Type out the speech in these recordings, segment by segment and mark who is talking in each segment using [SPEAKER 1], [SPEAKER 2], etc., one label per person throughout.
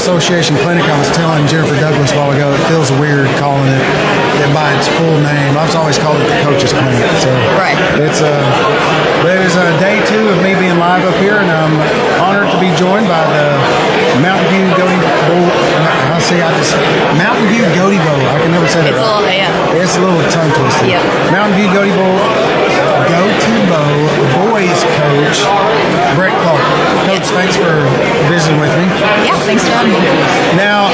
[SPEAKER 1] Association clinic, I was telling Jennifer Douglas a while ago, it feels weird calling it by its full name. I've always called it the Coaches Clinic. So
[SPEAKER 2] right.
[SPEAKER 1] It's but it was day 2 of me being live up here, and I'm honored to be joined by the Mountain View Goatee Bowl. Mountain View Goatee Bowl. I can never say that right. It's a little tongue twisted.
[SPEAKER 2] Yep.
[SPEAKER 1] Mountain View Goatee Bowl boys coach, Breck. Coach, thanks for visiting with me.
[SPEAKER 2] Yeah, thanks for having me.
[SPEAKER 1] Now,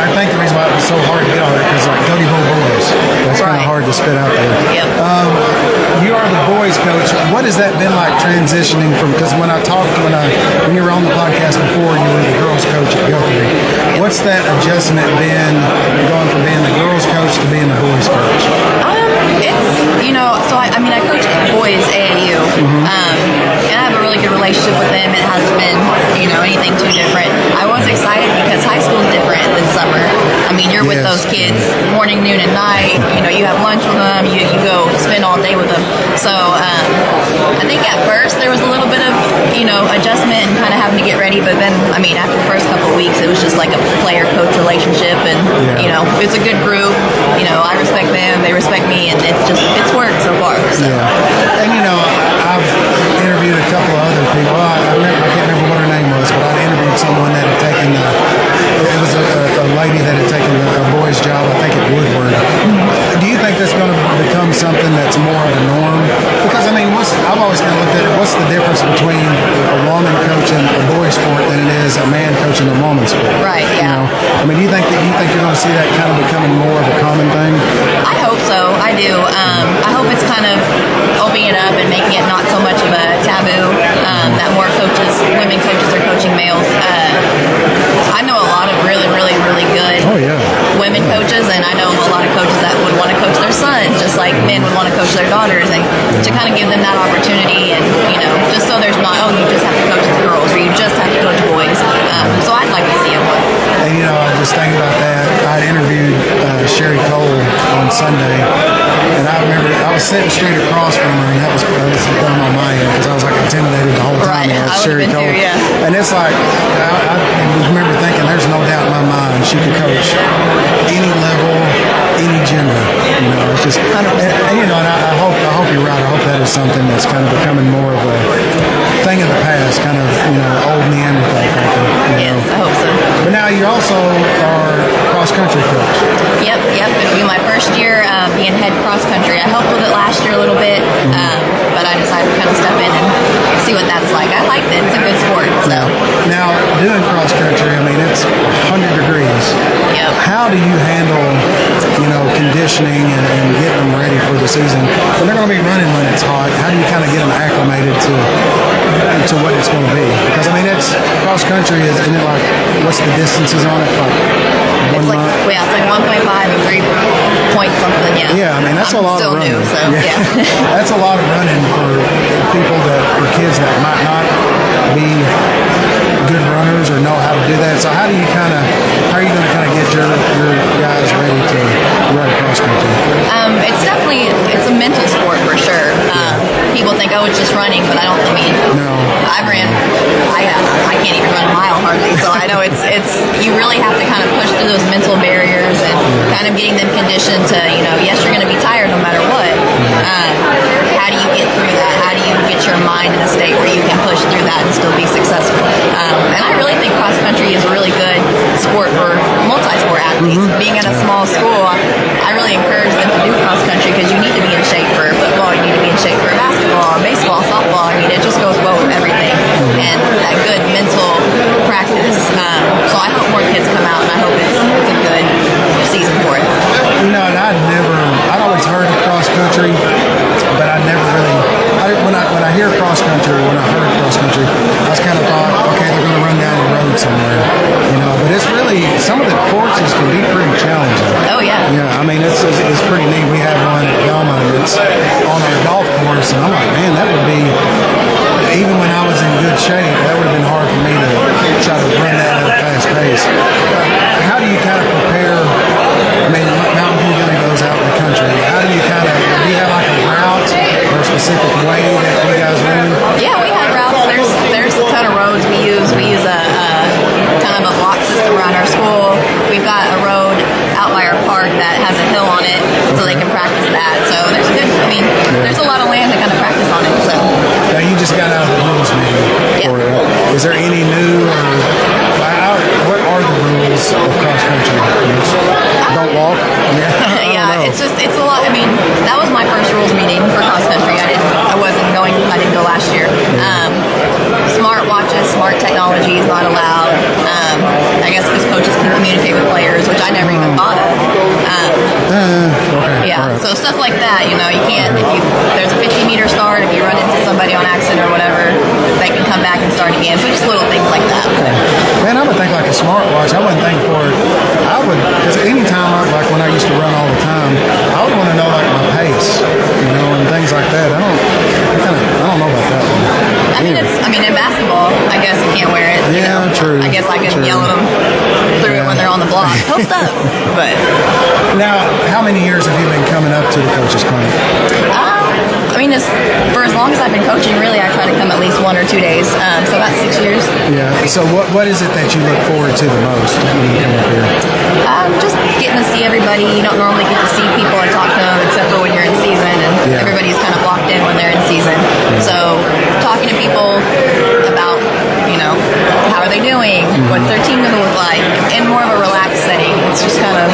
[SPEAKER 1] I think the reason why it was so hard to get on there because Goatee Bowl boys, that's kind of hard to spit out there.
[SPEAKER 2] Yep.
[SPEAKER 1] You are the boys coach. What has that been like transitioning from? Because when you were on the podcast before, you were the girls coach at Guthrie. What's that adjustment been going from being the girls coach to being the boys coach?
[SPEAKER 2] So I coach boys AAU, and I have a really good relationship with them. It hasn't been, anything too different. I was excited because high school is different than summer. I mean, you're with those kids morning, noon, and night. You have lunch with them. You go spend all day with them. So I think at first there was a little bit of, adjustment and kind of having to get ready. But then, after the first couple of weeks, it was just like a player-coach relationship, and it's a good group. I respect them, they respect me, and it's worked so far. So.
[SPEAKER 1] Yeah. And I've interviewed a couple of other people. I can't remember what her name was, but I interviewed someone that had taken it was a lady that had taken a boy's job, I think at Woodward. Do you think that's going to become something that's more of a norm? Because I've always kind of looked at it. What's the difference between a woman coaching a boys sport than it is a man coaching a woman's sport?
[SPEAKER 2] Right. Yeah.
[SPEAKER 1] Do you think you're going to see that kind of becoming more of a common thing?
[SPEAKER 2] I hope so. I do. I hope it's kind of opening it up and making it not so much of a taboo. That more women coaches are coaching males. I know a lot of really, really, really good women coaches, and I know a lot of coaches that would want to coach their sons, just like men would want to coach their daughters, and to kind of give them that opportunity, and just so there's not, you just have to coach the girls or you just have to coach boys. So I'd like to see it.
[SPEAKER 1] And I was just thinking about that. I interviewed Sherry Cole on Sunday, and I remember I was sitting straight across from her, and that was done on my end because I was like intimidated the whole time.
[SPEAKER 2] Right.
[SPEAKER 1] I was Sherry Cole,
[SPEAKER 2] too, yeah.
[SPEAKER 1] And it's like I remember thinking, there's no doubt in my mind she could coach any level, any gender. It's just, and I hope you're right. I hope that is something that's kind of becoming more of a thing of the past, kind of old Neanderthal thinking.
[SPEAKER 2] Yes, I hope so.
[SPEAKER 1] But now you also are cross country coach.
[SPEAKER 2] Yep. It'll be my first year being head cross country. I helped with it last year a little bit, but I decided to kind of step in and see what that's like. I liked it. It's a good sport. So
[SPEAKER 1] now doing cross country, it's 100 degrees.
[SPEAKER 2] Yep.
[SPEAKER 1] How do you handle conditioning and getting them ready for the season when they're going to be running when it's hot? How do you kind of get them acclimated to what it's going to be? Because it's cross country, isn't it? Like, what's the distances on it?
[SPEAKER 2] It's like 1.5 and 3 point something. Yeah.
[SPEAKER 1] Yeah, that's a lot of running.
[SPEAKER 2] New, so yeah.
[SPEAKER 1] That's a lot of running for kids that might not be good runners or know how to do that. So how are you going to kind of get your guys ready to run cross country?
[SPEAKER 2] It's a mental sport for sure. People think, it's just running, but
[SPEAKER 1] no.
[SPEAKER 2] I can't even run a mile hardly, so I know it's you really have to kind of push through those mental barriers and kind of getting them conditioned to, yes, you're going to be tired no matter what. How do you get through that? How do you get your mind in a state where you can push through that and still be successful? And I really think cross country is a really good sport for multi-sport athletes. Being at a small school, I really encourage them to do cross country because you need to be in shape for football, you need to be in shape for basketball, baseball, softball. It just goes well with everything. And that good mental practice. So I hope more kids come out, and I hope it's a good season for it.
[SPEAKER 1] I'd always heard of cross country, but I never really, when I hear cross country, when I heard cross country, I was kind of thought, okay, they're going to run down the road somewhere, but it's really, some of the courses can be pretty challenging.
[SPEAKER 2] Oh, yeah.
[SPEAKER 1] Yeah, it's pretty neat. We have one at Yama, and it's on our golf course, and I'm like, man, that would be, even when I was in good shape, that would have been hard for me to try to run that at a fast pace. How do you kind of prepare? Mountain View really goes out in the country. How do you do you have like a route or a specific way that you guys run?
[SPEAKER 2] Yeah, we have routes. There's a ton of roads we use. We use a kind of a block system. system around our school. We've got a road out by our park that has a hill on it, so they can practice that. So there's a good, I mean, there's a lot of land to kind of practice on it. So
[SPEAKER 1] Now you just got out of the rules meeting.
[SPEAKER 2] Yeah.
[SPEAKER 1] For it. Is there any new or what are the rules of cross country? Don't walk.
[SPEAKER 2] yeah, it's a lot. I mean, that was my first rules meeting for cross country. I didn't go last year. Smart watches, smart technology is not allowed. I guess because coaches can communicate with players, which I never even thought of.
[SPEAKER 1] Okay.
[SPEAKER 2] Yeah,
[SPEAKER 1] all right.
[SPEAKER 2] so stuff like that, you can't, there's a 50-meter start, if you run into somebody on accident or whatever, they can come back and start again. So just little things like that.
[SPEAKER 1] Man, I would think like a smartwatch. I wouldn't think for it. Because anytime, like when I used to run all the time, I would want to know like my pace, and things like that. I don't know about that one.
[SPEAKER 2] I mean, in basketball, I guess you can't wear it.
[SPEAKER 1] Yeah, true.
[SPEAKER 2] I guess I could
[SPEAKER 1] True.
[SPEAKER 2] yell at them through it when they're on the block. Post up. But
[SPEAKER 1] Now, how many years have you been coming up to the coaches' clinic?
[SPEAKER 2] I mean, for as long as I've been coaching, really, I try to come at least 1 or 2 days. So about 6 years.
[SPEAKER 1] Yeah. So what is it that you look forward to the most when you come up here?
[SPEAKER 2] Just getting to see everybody. You don't normally get to see people or talk to them except for when you're in season, and everybody's kind of locked in when they're in season. So talking to people about, how are they doing? What's their team going to look like? In more of a relaxed setting. It's just kind of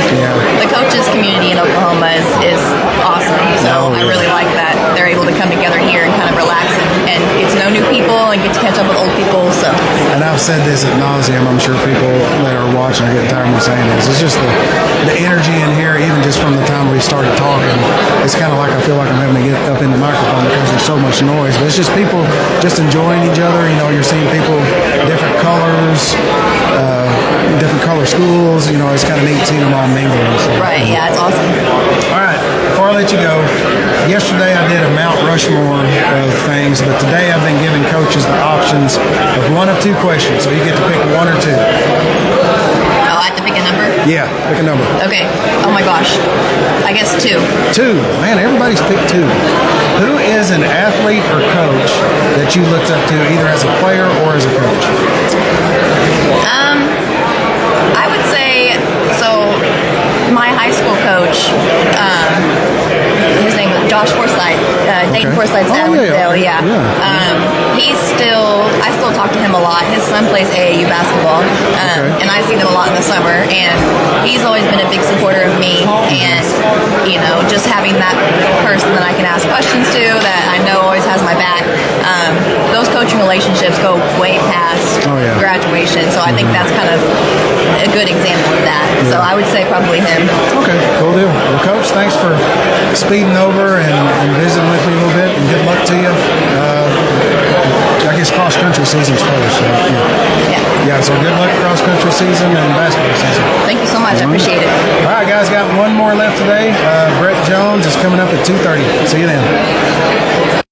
[SPEAKER 2] the coaches community in Oklahoma is awesome. So I really like that they're able to come together here and kind of relax and get to know new people and get to catch up with old people. So.
[SPEAKER 1] And I've said this ad nauseum. I'm sure people that are watching are getting tired of me saying this. It's just the energy in here, even just from the time we started talking. It's kind of like I feel like I'm having to get up in the microphone because there's so much noise. But it's just people just enjoying each other. You're seeing people different colors, different color schools. It's kind of neat seeing them all mingling. So.
[SPEAKER 2] Right. Yeah, it's awesome.
[SPEAKER 1] All right. Before I let you go, yesterday I did a Mount Rushmore of things, but today I've been giving coaches the options of one of 2 questions. So you get to pick 1 or 2.
[SPEAKER 2] Oh, I have to pick a number?
[SPEAKER 1] Yeah, pick a number.
[SPEAKER 2] Okay. Oh my gosh. I guess 2.
[SPEAKER 1] 2. Man, everybody's picked 2. Who is an athlete or coach that you looked up to either as a player or as a coach?
[SPEAKER 2] I would say, my high school coach, his name was Josh Forsythe, Dayton Forsythe's dad went to Dale, yeah. I still talk to him a lot. His son plays AAU basketball, and I see them a lot in the summer, and he's always been a big supporter of me, and, just having that person that I can ask questions to, that I know always has my back, those coaching relationships go way past graduation, so I think that's kind of a good example of that. So I would say probably him.
[SPEAKER 1] Okay, cool deal. Well, Coach, thanks for speeding over and visiting with me a little bit, and good luck to you. I guess cross-country season's first. So, so good luck cross-country season and basketball season.
[SPEAKER 2] Thank you so much. I appreciate it.
[SPEAKER 1] All right, guys, got one more left today. Breck Jones is coming up at 2:30. See you then.